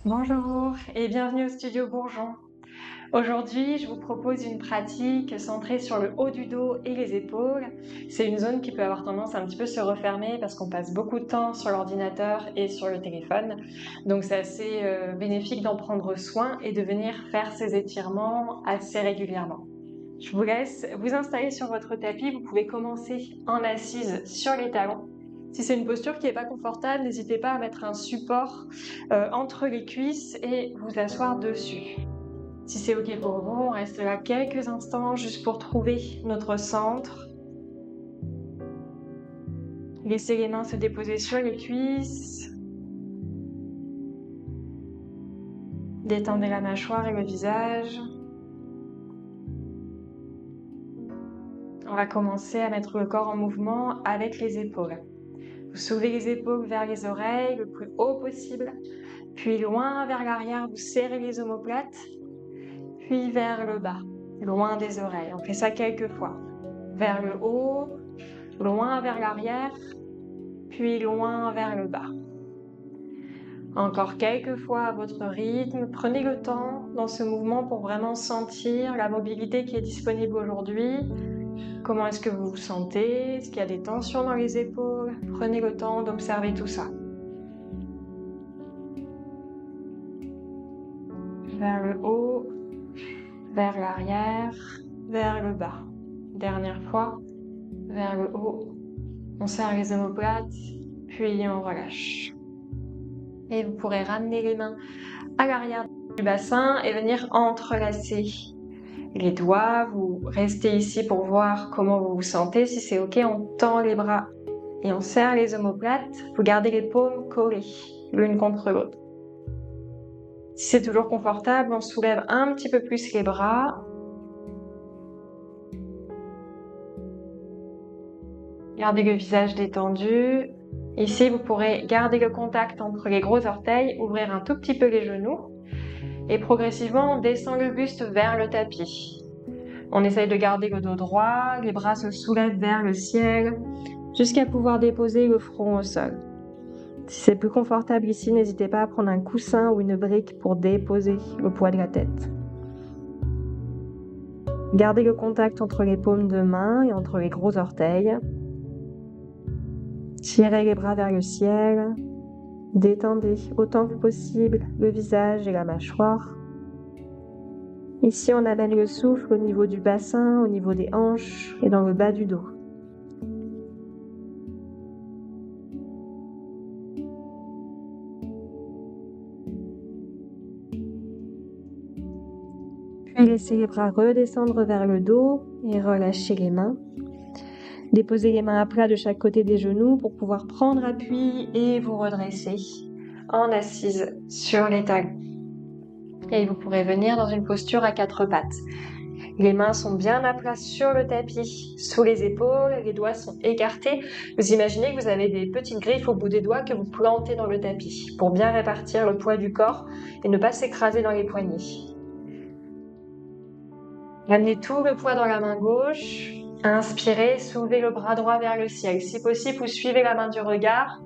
Bonjour et bienvenue au Studio Bourgeon. Aujourd'hui, je vous propose une pratique centrée sur le haut du dos et les épaules. C'est une zone qui peut avoir tendance à un petit peu se refermer parce qu'on passe beaucoup de temps sur l'ordinateur et sur le téléphone. Donc c'est assez bénéfique d'en prendre soin et de venir faire ces étirements assez régulièrement. Je vous laisse vous installer sur votre tapis. Vous pouvez commencer en assise sur les talons. Si c'est une posture qui n'est pas confortable, n'hésitez pas à mettre un support entre les cuisses et vous asseoir dessus. Si c'est ok pour vous, on reste là quelques instants juste pour trouver notre centre. Laissez les mains se déposer sur les cuisses. Détendez la mâchoire et le visage. On va commencer à mettre le corps en mouvement avec les épaules. Vous soulevez les épaules vers les oreilles le plus haut possible, puis loin vers l'arrière, vous serrez les omoplates, puis vers le bas, loin des oreilles. On fait ça quelques fois. Vers le haut, loin vers l'arrière, puis loin vers le bas. Encore quelques fois à votre rythme. Prenez le temps dans ce mouvement pour vraiment sentir la mobilité qui est disponible aujourd'hui. Comment est-ce que vous vous sentez? Est-ce qu'il y a des tensions dans les épaules? Prenez le temps d'observer tout ça. Vers le haut, vers l'arrière, vers le bas. Dernière fois, vers le haut. On serre les omoplates, puis on relâche. Et vous pourrez ramener les mains à l'arrière du bassin et venir entrelacer les doigts. Vous restez ici pour voir comment vous vous sentez. Si c'est ok, on tend les bras et on serre les omoplates. Vous gardez les paumes collées l'une contre l'autre. Si c'est toujours confortable, on soulève un petit peu plus les bras. Gardez le visage détendu. Ici, vous pourrez garder le contact entre les gros orteils, ouvrir un tout petit peu les genoux et progressivement, on descend le buste vers le tapis. On essaye de garder le dos droit, les bras se soulèvent vers le ciel jusqu'à pouvoir déposer le front au sol. Si c'est plus confortable ici, n'hésitez pas à prendre un coussin ou une brique pour déposer le poids de la tête. Gardez le contact entre les paumes de main et entre les gros orteils. Tirez les bras vers le ciel. Détendez autant que possible le visage et la mâchoire. Ici, on amène le souffle au niveau du bassin, au niveau des hanches et dans le bas du dos. Puis laissez les bras redescendre vers le dos et relâchez les mains. Déposez les mains à plat de chaque côté des genoux pour pouvoir prendre appui et vous redresser en assise sur les talons. Et vous pourrez venir dans une posture à quatre pattes. Les mains sont bien à plat sur le tapis, sous les épaules, les doigts sont écartés. Vous imaginez que vous avez des petites griffes au bout des doigts que vous plantez dans le tapis pour bien répartir le poids du corps et ne pas s'écraser dans les poignets. Ramenez tout le poids dans la main gauche. Inspirez, soulevez le bras droit vers le ciel. Si possible, vous suivez la main du regard.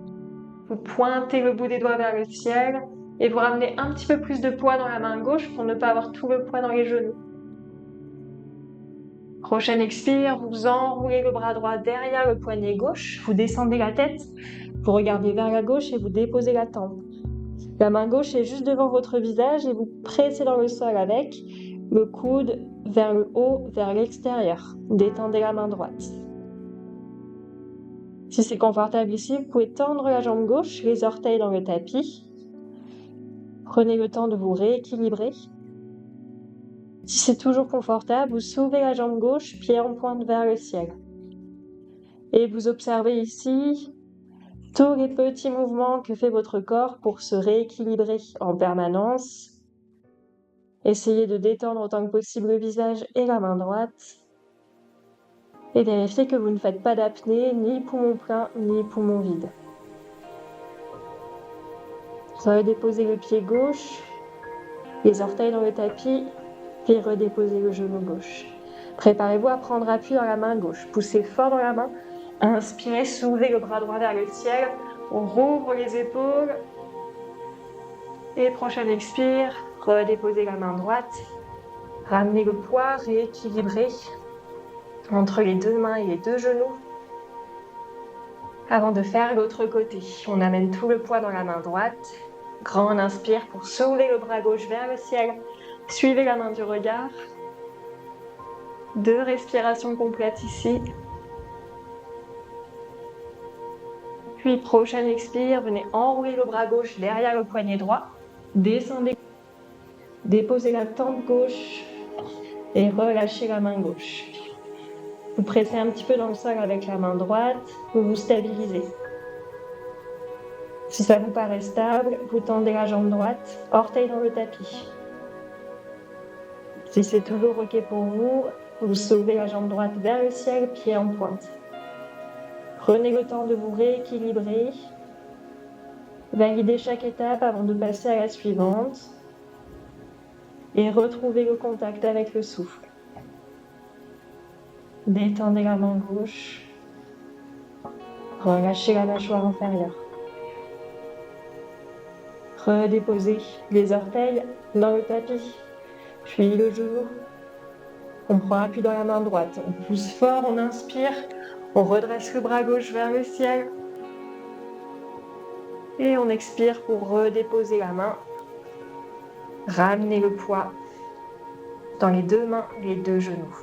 Vous pointez le bout des doigts vers le ciel et vous ramenez un petit peu plus de poids dans la main gauche pour ne pas avoir tout le poids dans les genoux. Prochaine expire, vous enroulez le bras droit derrière le poignet gauche. Vous descendez la tête, vous regardez vers la gauche et vous déposez la tempe. La main gauche est juste devant votre visage et vous pressez dans le sol avec le coude vers le haut, vers l'extérieur. Détendez la main droite. Si c'est confortable ici, vous pouvez tendre la jambe gauche, les orteils dans le tapis. Prenez le temps de vous rééquilibrer. Si c'est toujours confortable, vous soulevez la jambe gauche, pied en pointe vers le ciel. Et vous observez ici tous les petits mouvements que fait votre corps pour se rééquilibrer en permanence. Essayez de détendre autant que possible le visage et la main droite. Et vérifiez que vous ne faites pas d'apnée, ni poumon plein, ni poumon vide. Vous redéposez le pied gauche, les orteils dans le tapis, puis redéposez le genou gauche. Préparez-vous à prendre appui dans la main gauche. Poussez fort dans la main. Inspirez, soulevez le bras droit vers le ciel. On rouvre les épaules. Et prochaine expire, redéposez la main droite. Ramenez le poids, rééquilibrez entre les deux mains et les deux genoux. Avant de faire l'autre côté, on amène tout le poids dans la main droite. Grand inspire pour soulever le bras gauche vers le ciel. Suivez la main du regard. 2 respirations complètes ici. Puis prochaine expire, venez enrouler le bras gauche derrière le poignet droit. Descendez, déposez la tempe gauche et relâchez la main gauche. Vous pressez un petit peu dans le sol avec la main droite, vous vous stabilisez. Si ça vous paraît stable, vous tendez la jambe droite, orteil dans le tapis. Si c'est toujours OK pour vous, vous soulevez la jambe droite vers le ciel, pied en pointe. Prenez le temps de vous rééquilibrer. Validez chaque étape avant de passer à la suivante. Et retrouvez le contact avec le souffle. Détendez la main gauche. Relâchez la mâchoire inférieure. Redéposez les orteils dans le tapis, puis le genou. On prend appui dans la main droite. On pousse fort, on inspire. On redresse le bras gauche vers le ciel. Et on expire pour redéposer la main. Ramenez le poids dans les deux mains, les deux genoux.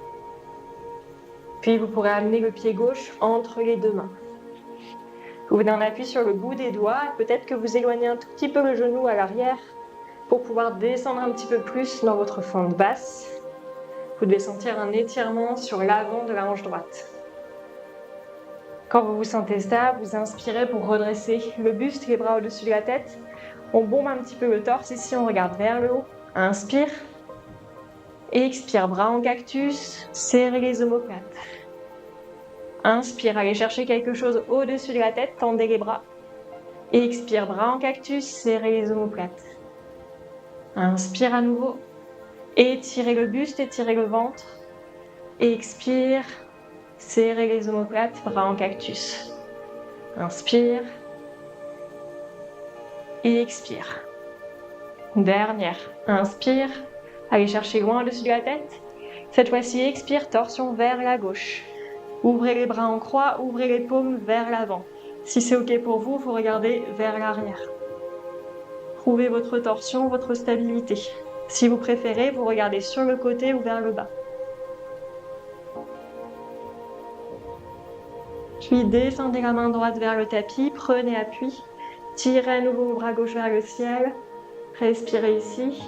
Puis vous pourrez amener le pied gauche entre les deux mains. Vous venez en appui sur le bout des doigts. Peut-être que vous éloignez un tout petit peu le genou à l'arrière pour pouvoir descendre un petit peu plus dans votre fente basse. Vous devez sentir un étirement sur l'avant de la hanche droite. Quand vous vous sentez stable, vous inspirez pour redresser le buste, les bras au-dessus de la tête. On bombe un petit peu le torse ici, on regarde vers le haut. Inspire. Expire, bras en cactus, serrez les omoplates. Inspire, allez chercher quelque chose au-dessus de la tête, tendez les bras. Expire, bras en cactus, serrez les omoplates. Inspire à nouveau. Étirez le buste, étirez le ventre. Expire, serrez les omoplates, bras en cactus. Inspire. Et expire. Dernière. Inspire. Allez chercher loin au-dessus de la tête. Cette fois-ci, expire, torsion vers la gauche. Ouvrez les bras en croix, ouvrez les paumes vers l'avant. Si c'est OK pour vous, vous regardez vers l'arrière. Trouvez votre torsion, votre stabilité. Si vous préférez, vous regardez sur le côté ou vers le bas. Puis descendez la main droite vers le tapis, prenez appui. Tirez à nouveau le bras gauche vers le ciel. Respirez ici.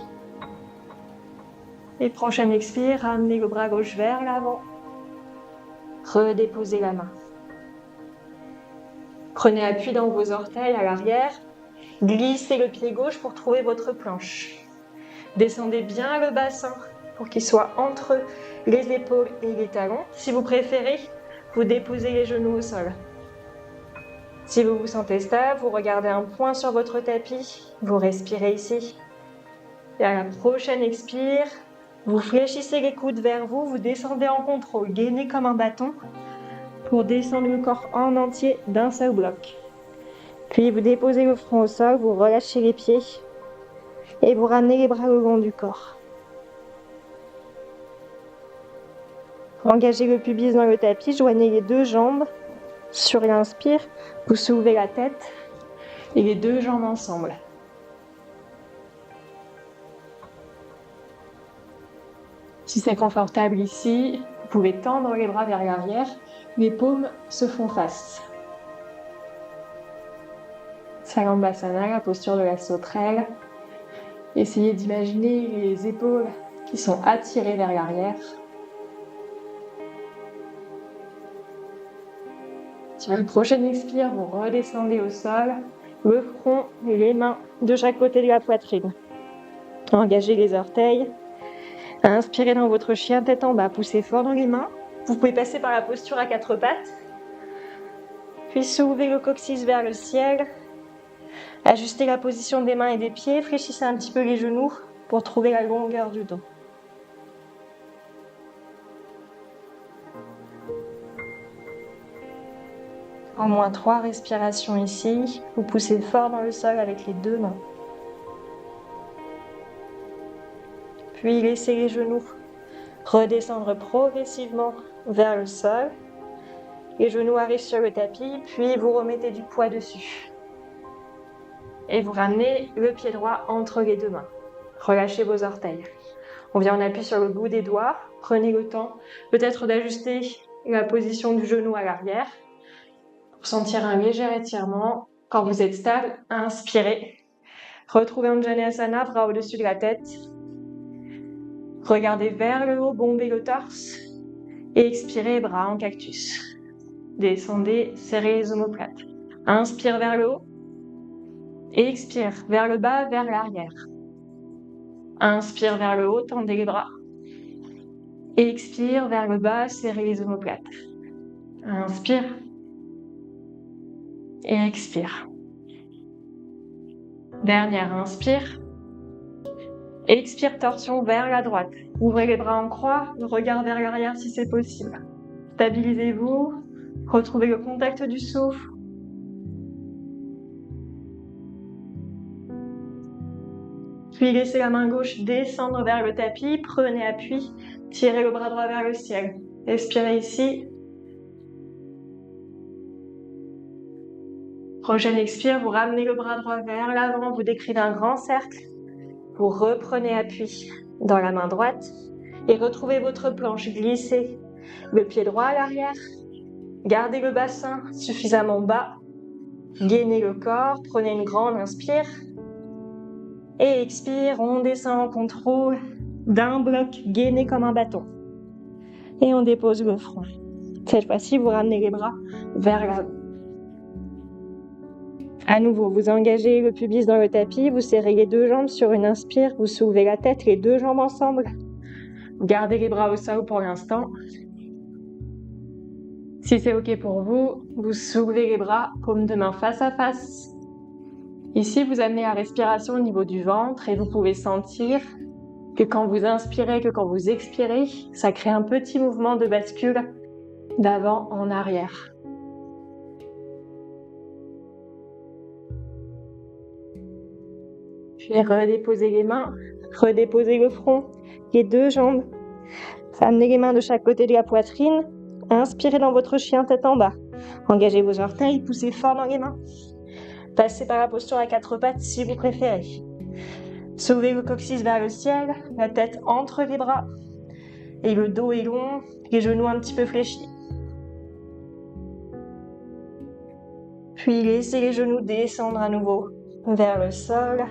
Et prochaine expire, ramenez le bras gauche vers l'avant. Redéposez la main. Prenez appui dans vos orteils à l'arrière. Glissez le pied gauche pour trouver votre planche. Descendez bien le bassin pour qu'il soit entre les épaules et les talons. Si vous préférez, vous déposez les genoux au sol. Si vous vous sentez stable, vous regardez un point sur votre tapis. Vous respirez ici. Et à la prochaine expire, vous fléchissez les coudes vers vous, vous descendez en contrôle, gainez comme un bâton pour descendre le corps en entier d'un seul bloc. Puis vous déposez le front au sol, vous relâchez les pieds et vous ramenez les bras le long du corps. Engagez le pubis dans le tapis, joignez les deux jambes. Sur l'inspire, vous soulevez la tête et les deux jambes ensemble. Si c'est confortable ici, vous pouvez tendre les bras vers l'arrière, les paumes se font face. Salambhasana, la posture de la sauterelle. Essayez d'imaginer les épaules qui sont attirées vers l'arrière. Sur la prochaine expire, vous redescendez au sol, le front et les mains de chaque côté de la poitrine. Engagez les orteils. Inspirez dans votre chien tête en bas, poussez fort dans les mains. Vous pouvez passer par la posture à quatre pattes. Puis soulevez le coccyx vers le ciel. Ajustez la position des mains et des pieds. Fléchissez un petit peu les genoux pour trouver la longueur du dos. En moins 3 respirations ici. Vous poussez fort dans le sol avec les deux mains. puis laissez les genoux redescendre progressivement vers le sol. Les genoux arrivent sur le tapis, puis vous remettez du poids dessus. Et vous ramenez le pied droit entre les deux mains. Relâchez vos orteils. On vient en appui sur le bout des doigts. Prenez le temps peut-être d'ajuster la position du genou à l'arrière pour sentir un léger étirement. Quand vous êtes stable, inspirez. Retrouvez Anjaneyasana, bras au-dessus de la tête. Regardez vers le haut, bombez le torse. Et expirez, bras en cactus. Descendez, serrez les omoplates. Inspire vers le haut. Et expire vers le bas, vers l'arrière. Inspire vers le haut, tendez les bras. Et expire vers le bas, serrez les omoplates. Inspire. Et expire. Dernière, inspire. Expire, torsion vers la droite. Ouvrez les bras en croix, le regard vers l'arrière si c'est possible. Stabilisez-vous, retrouvez le contact du souffle. Puis laissez la main gauche descendre vers le tapis, prenez appui, tirez le bras droit vers le ciel. Expirez ici. Prochaine expire, vous ramenez le bras droit vers l'avant, vous décrivez un grand cercle. Vous reprenez appui dans la main droite et retrouvez votre planche. Glissez le pied droit à l'arrière. Gardez le bassin suffisamment bas. Gainez le corps, prenez une grande inspire. Et expire, on descend en contrôle d'un bloc gainé comme un bâton. Et on dépose le front. Cette fois-ci, vous ramenez les bras vers l'avant. À nouveau, vous engagez le pubis dans le tapis, vous serrez les deux jambes sur une inspire, vous soulevez la tête, les deux jambes ensemble. Gardez les bras au sol pour l'instant. Si c'est OK pour vous, vous soulevez les bras, paumes de main face à face. Ici, vous amenez la respiration au niveau du ventre et vous pouvez sentir que quand vous inspirez, que quand vous expirez, ça crée un petit mouvement de bascule d'avant en arrière. Puis redéposez les mains, redéposez le front, les deux jambes. Amenez les mains de chaque côté de la poitrine. Inspirez dans votre chien tête en bas. Engagez vos orteils, poussez fort dans les mains. Passez par la posture à quatre pattes si vous préférez. Soulevez le coccyx vers le ciel, la tête entre les bras. Et le dos est long, les genoux un petit peu fléchis. Puis laissez les genoux descendre à nouveau vers le sol.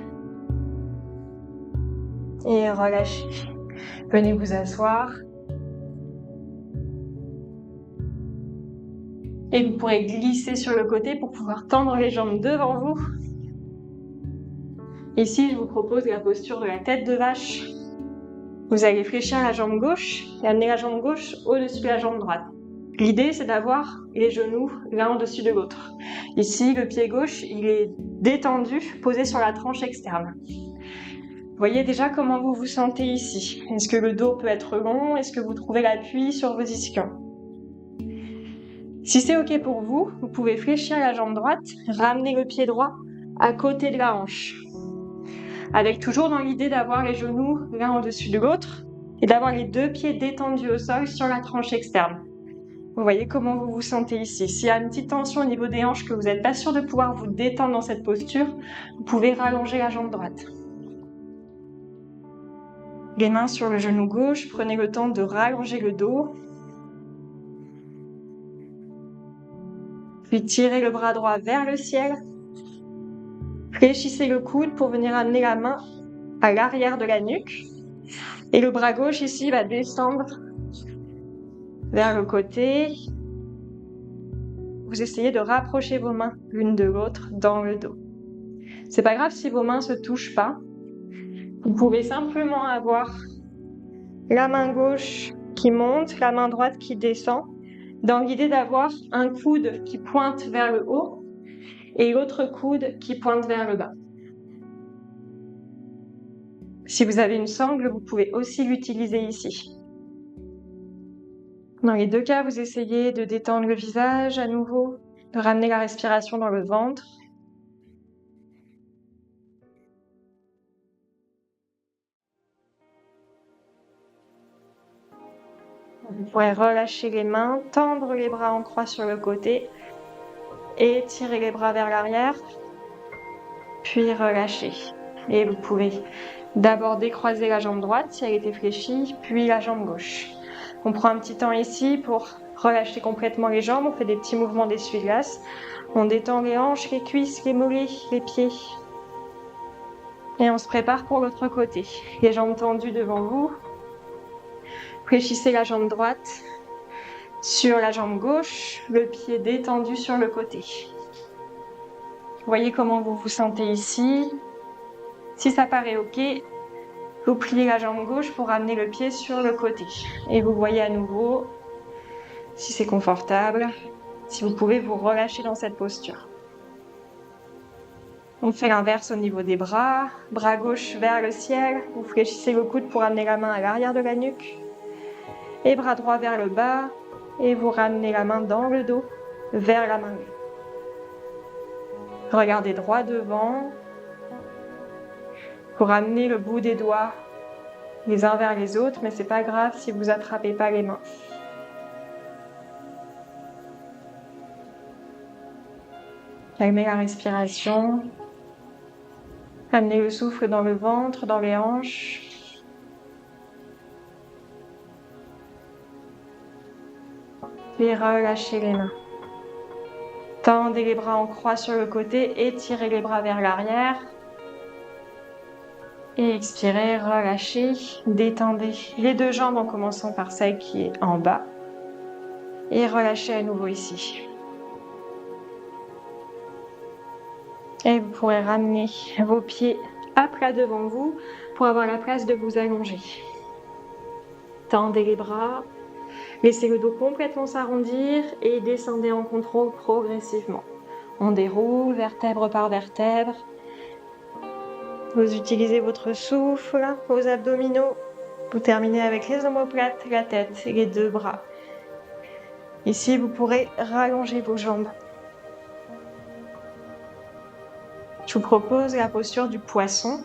Et relâchez. Venez vous asseoir. Et vous pourrez glisser sur le côté pour pouvoir tendre les jambes devant vous. Ici, je vous propose la posture de la tête de vache. Vous allez fléchir la jambe gauche et amener la jambe gauche au-dessus de la jambe droite. L'idée, c'est d'avoir les genoux l'un au-dessus de l'autre. Ici, le pied gauche, il est détendu, posé sur la tranche externe. Voyez déjà comment vous vous sentez ici. Est-ce que le dos peut être long? Est-ce que vous trouvez l'appui sur vos ischions? Si c'est OK pour vous, vous pouvez fléchir la jambe droite, ramener le pied droit à côté de la hanche. Avec toujours dans l'idée d'avoir les genoux l'un au-dessus de l'autre et d'avoir les deux pieds détendus au sol sur la tranche externe. Vous voyez comment vous vous sentez ici. S'il y a une petite tension au niveau des hanches que vous n'êtes pas sûr de pouvoir vous détendre dans cette posture, vous pouvez rallonger la jambe droite. Les mains sur le genou gauche, prenez le temps de rallonger le dos. Puis tirez le bras droit vers le ciel. Fléchissez le coude pour venir amener la main à l'arrière de la nuque. Et le bras gauche ici va descendre vers le côté. Vous essayez de rapprocher vos mains l'une de l'autre dans le dos. C'est pas grave si vos mains se touchent pas. Vous pouvez simplement avoir la main gauche qui monte, la main droite qui descend, dans l'idée d'avoir un coude qui pointe vers le haut et l'autre coude qui pointe vers le bas. Si vous avez une sangle, vous pouvez aussi l'utiliser ici. Dans les deux cas, vous essayez de détendre le visage à nouveau, de ramener la respiration dans le ventre. Vous pourrez relâcher les mains, tendre les bras en croix sur le côté et tirer les bras vers l'arrière, puis relâcher. Et vous pouvez d'abord décroiser la jambe droite si elle était fléchie, puis la jambe gauche. On prend un petit temps ici pour relâcher complètement les jambes, on fait des petits mouvements d'essuie-glace. On détend les hanches, les cuisses, les mollets, les pieds. Et on se prépare pour l'autre côté. Les jambes tendues devant vous. Fléchissez la jambe droite sur la jambe gauche, le pied détendu sur le côté. Voyez comment vous vous sentez ici. Si ça paraît ok, vous pliez la jambe gauche pour amener le pied sur le côté. Et vous voyez à nouveau, si c'est confortable, si vous pouvez vous relâcher dans cette posture. On fait l'inverse au niveau des bras. Bras gauche vers le ciel. Vous fléchissez le coude pour amener la main à l'arrière de la nuque. Et bras droit vers le bas. Et vous ramenez la main dans le dos, vers la main levée. Regardez droit devant. Vous ramenez le bout des doigts les uns vers les autres, mais c'est pas grave si vous attrapez pas les mains. Calmez la respiration. Amenez le souffle dans le ventre, dans les hanches. Puis relâchez les mains. Tendez les bras en croix sur le côté, étirez les bras vers l'arrière. Et expirez, relâchez, détendez les deux jambes en commençant par celle qui est en bas. Et relâchez à nouveau ici. Et vous pourrez ramener vos pieds à plat devant vous pour avoir la place de vous allonger. Tendez les bras, laissez le dos complètement s'arrondir et descendez en contrôle progressivement. On déroule vertèbre par vertèbre. Vous utilisez votre souffle, vos abdominaux. Vous terminez avec les omoplates, la tête et les deux bras. Ici, vous pourrez rallonger vos jambes. Je vous propose la posture du poisson.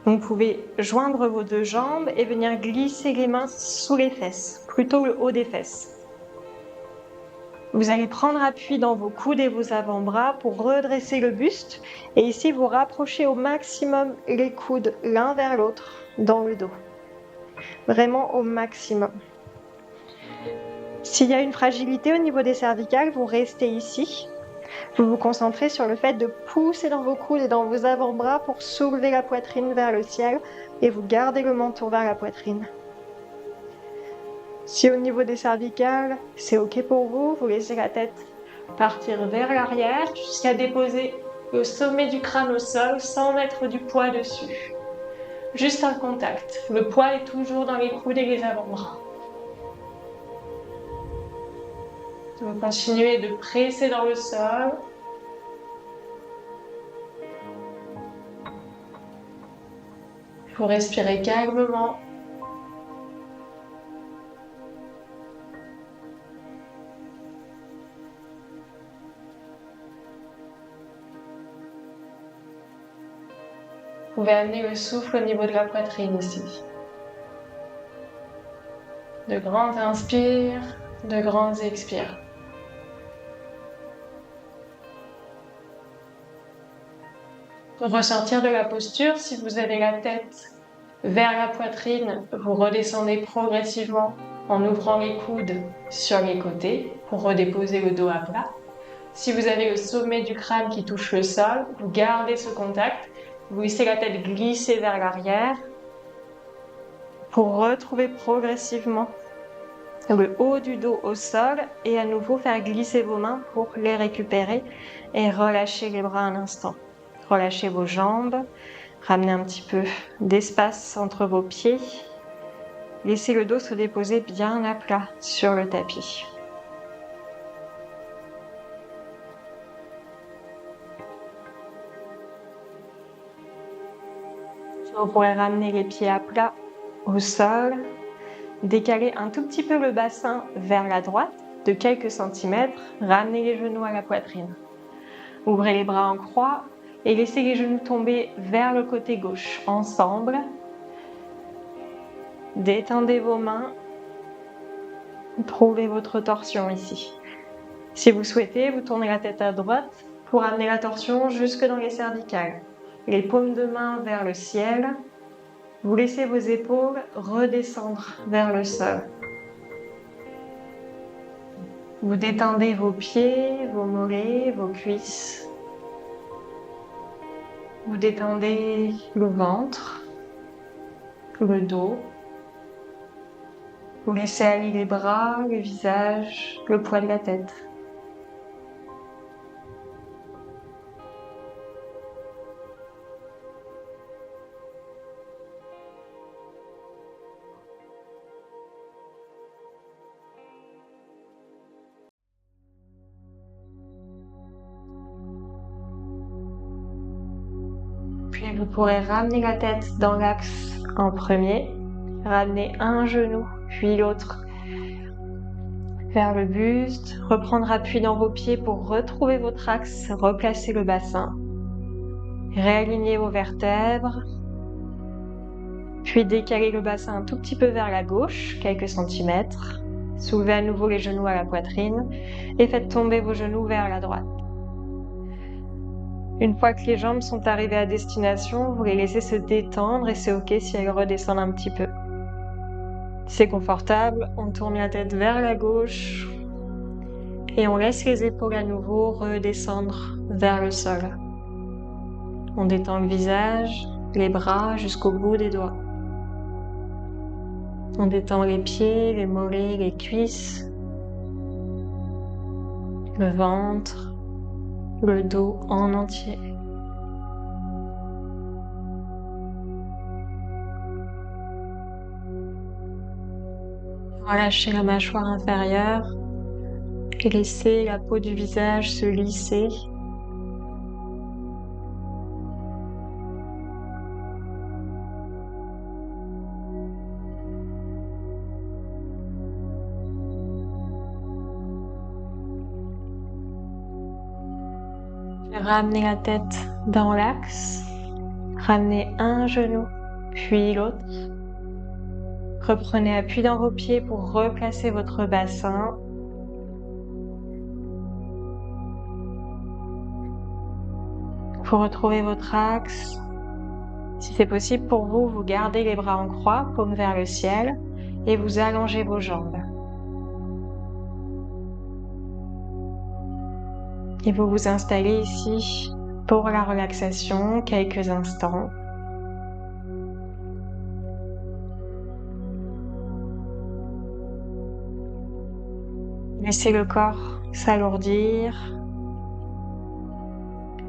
Donc, vous pouvez joindre vos deux jambes et venir glisser les mains sous les fesses, plutôt le haut des fesses. Vous allez prendre appui dans vos coudes et vos avant-bras pour redresser le buste. Et ici, vous rapprochez au maximum les coudes l'un vers l'autre dans le dos. Vraiment au maximum. S'il y a une fragilité au niveau des cervicales, vous restez ici. Vous vous concentrez sur le fait de pousser dans vos coudes et dans vos avant-bras pour soulever la poitrine vers le ciel et vous gardez le menton vers la poitrine. Si au niveau des cervicales, c'est ok pour vous, vous laissez la tête partir vers l'arrière jusqu'à déposer le sommet du crâne au sol sans mettre du poids dessus. Juste un contact. Le poids est toujours dans les coudes et les avant-bras. Vous continuez de presser dans le sol. Vous respirez calmement. Vous pouvez amener le souffle au niveau de la poitrine ici. De grands inspires, de grands expires. Pour ressortir de la posture, si vous avez la tête vers la poitrine, vous redescendez progressivement en ouvrant les coudes sur les côtés pour redéposer le dos à plat. Si vous avez le sommet du crâne qui touche le sol, vous gardez ce contact, vous laissez la tête glisser vers l'arrière pour retrouver progressivement le haut du dos au sol et à nouveau faire glisser vos mains pour les récupérer et relâcher les bras un instant. Relâchez vos jambes, ramenez un petit peu d'espace entre vos pieds. Laissez le dos se déposer bien à plat sur le tapis. Vous pourrez ramener les pieds à plat au sol, décaler un tout petit peu le bassin vers la droite de quelques centimètres, ramenez les genoux à la poitrine. Ouvrez les bras en croix et laissez les genoux tomber vers le côté gauche ensemble. Détendez vos mains. Trouvez votre torsion ici. Si vous souhaitez, vous tournez la tête à droite pour amener la torsion jusque dans les cervicales. Les paumes de main vers le ciel. Vous laissez vos épaules redescendre vers le sol. Vous détendez vos pieds, vos mollets, vos cuisses. Vous détendez le ventre, le dos. Vous laissez aller les bras, le visage, le poids de la tête. Puis vous pourrez ramener la tête dans l'axe en premier, ramener un genou, puis l'autre vers le buste, reprendre appui dans vos pieds pour retrouver votre axe, replacer le bassin, réaligner vos vertèbres, puis décaler le bassin un tout petit peu vers la gauche, quelques centimètres, soulevez à nouveau les genoux à la poitrine et faites tomber vos genoux vers la droite. Une fois que les jambes sont arrivées à destination, vous les laissez se détendre et c'est ok si elles redescendent un petit peu. Si c'est confortable, on tourne la tête vers la gauche et on laisse les épaules à nouveau redescendre vers le sol. On détend le visage, les bras jusqu'au bout des doigts. On détend les pieds, les mollets, les cuisses, le ventre, le dos en entier. Relâchez la mâchoire inférieure et laissez la peau du visage se lisser. Ramenez la tête dans l'axe, ramenez un genou, puis l'autre. Reprenez appui dans vos pieds pour replacer votre bassin. Pour retrouver votre axe, si c'est possible pour vous, vous gardez les bras en croix, paume vers le ciel, et vous allongez vos jambes. Et vous vous installez ici pour la relaxation, quelques instants. Laissez le corps s'alourdir.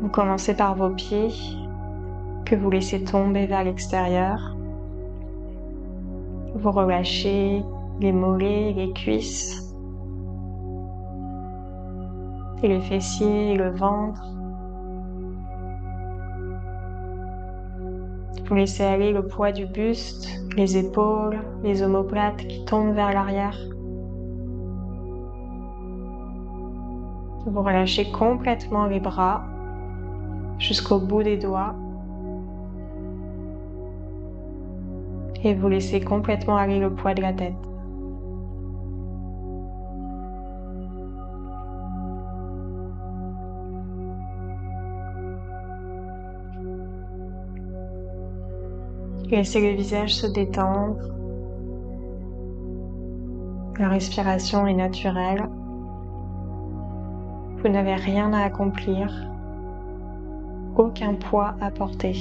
Vous commencez par vos pieds, que vous laissez tomber vers l'extérieur. Vous relâchez les mollets, les cuisses, et les fessiers, et le ventre. Vous laissez aller le poids du buste, les épaules, les omoplates qui tombent vers l'arrière. Vous relâchez complètement les bras jusqu'au bout des doigts. Et vous laissez complètement aller le poids de la tête. Laissez le visage se détendre. La respiration est naturelle. Vous n'avez rien à accomplir, aucun poids à porter.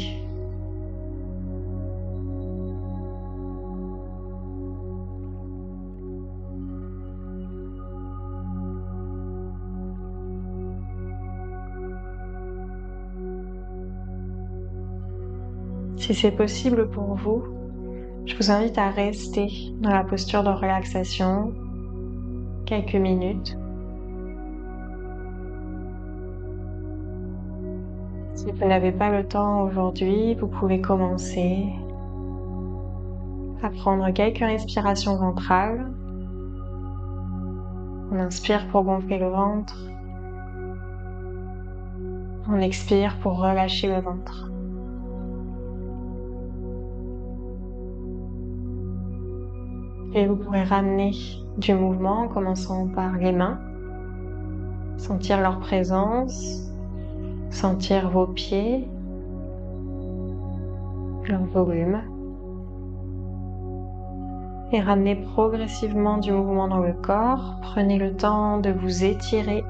Si c'est possible pour vous, je vous invite à rester dans la posture de relaxation quelques minutes. Si vous n'avez pas le temps aujourd'hui, vous pouvez commencer à prendre quelques respirations ventrales. On inspire pour gonfler le ventre. On expire pour relâcher le ventre. Et vous pourrez ramener du mouvement en commençant par les mains. Sentir leur présence, sentir vos pieds, leur volume. Et ramenez progressivement du mouvement dans le corps. Prenez le temps de vous étirer.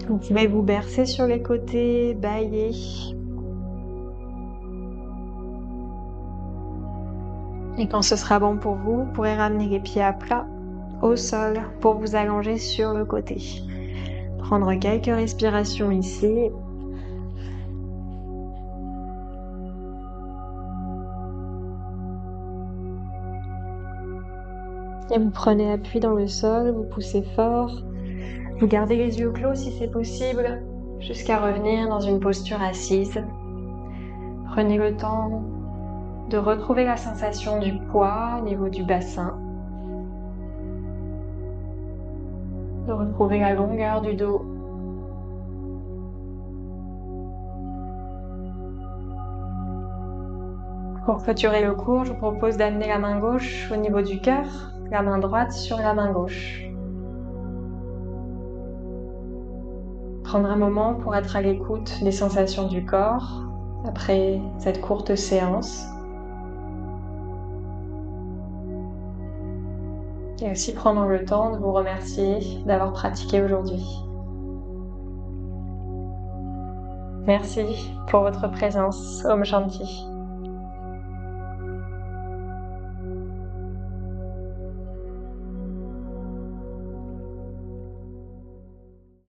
Vous pouvez vous bercer sur les côtés, bâiller. Et quand ce sera bon pour vous, vous pourrez ramener les pieds à plat au sol pour vous allonger sur le côté. Prendre quelques respirations ici. Et vous prenez appui dans le sol, vous poussez fort. Vous gardez les yeux clos si c'est possible, jusqu'à revenir dans une posture assise. Prenez le temps de retrouver la sensation du poids au niveau du bassin. De retrouver la longueur du dos. Pour clôturer le cours, je vous propose d'amener la main gauche au niveau du cœur, la main droite sur la main gauche. Prendre un moment pour être à l'écoute des sensations du corps après cette courte séance. Et aussi prendre le temps de vous remercier d'avoir pratiqué aujourd'hui. Merci pour votre présence. Om Shanti.